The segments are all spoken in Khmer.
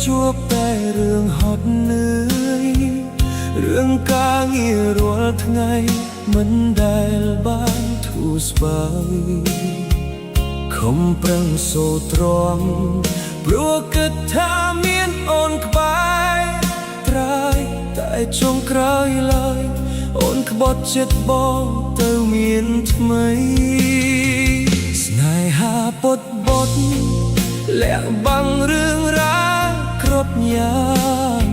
ជួបតែរឿងហត់នឿយរឿងការងាររាល់ថ្ងៃមិនដែលបានធូរស្បើយខំប្រឹងសូត្រទ្រាំព្រោះគិតថាមានអូនក្បែរត្រើយតែចុងក្រោយឡើយអូនក្បត់ចិត្តបងទៅមានថ្មីស្នេហាពុតបុតលាក់បាំងរឿងរ៉ាវក្រត់ញ៉ាំ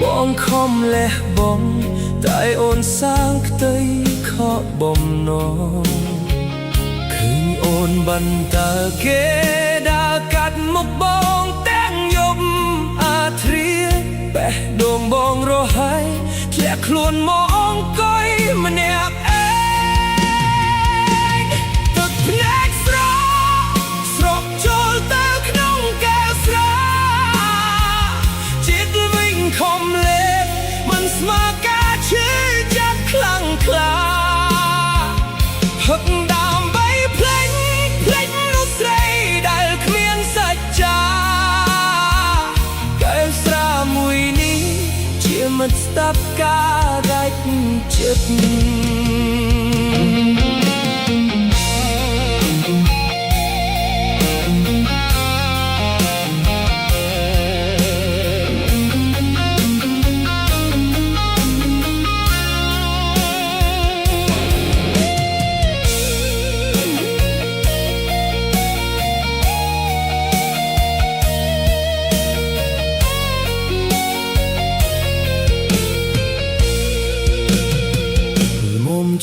បងខំលះបង់តែអូនសាងផ្ទៃខកបំណងឃើញអូនបន្តើគេដើរកាត់មុខបងទាំងយប់អាធ្រាបេះដូងបងរហ័យធ្លាក់ខ្លួនមកអង្គុយម្នាក់ឯងទឹកភ្នែកស្រក់ចូលទៅក្នុងកែវស្រាចិត្តវិញខំលេបមិនស្មើការឈឺចាប់ខ្លាំងក្លាហឹកដើម្បីភ្លេចនោះស្រីដែលគ្មានសច្ចាកែវស្រាមួយនេះជាមិត្តស្ដាប់ការដាច់ចិត្ត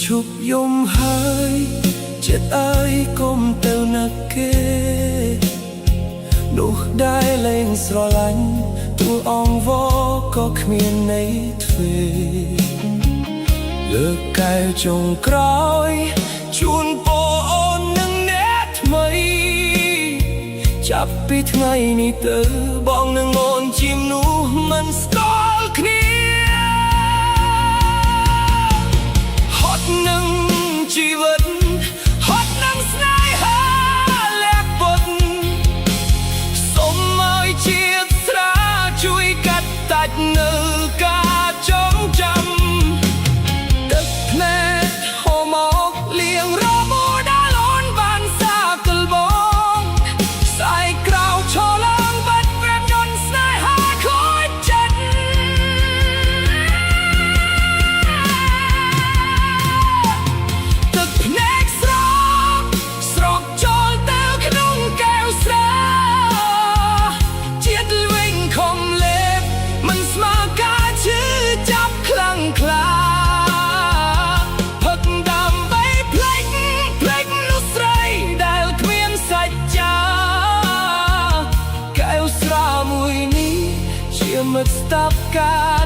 ឈប់យំហើយចិត្តអើយកុំទៅនឹកគេនោះដែលលែងស្រឡាញ់ទូលអង្វរក៏គ្មានន័យទ្វេលើកកែវចុងក្រោយជូនពរអូននឹងអ្នកថ្មីចាប់ពីថ្ងៃនេះទៅបងនឹងអូនជាមនុស្សមិនស្គាល់គ្នានឹងជីវិតហត់នឹងស្នេហាលាក់ពុតសូមឲ្យជាតិស្រាជួយកាត់តាច់នៅការចងចាំទឹកភ្នែកហូរមកលៀងរបូរដែលអូនបានសាកលបងស្អែកក្រៅឈរឡើងបាត់ព្រាបយន្តស្នេហាខូចចិត្តមិត្តស្ដាប់ការ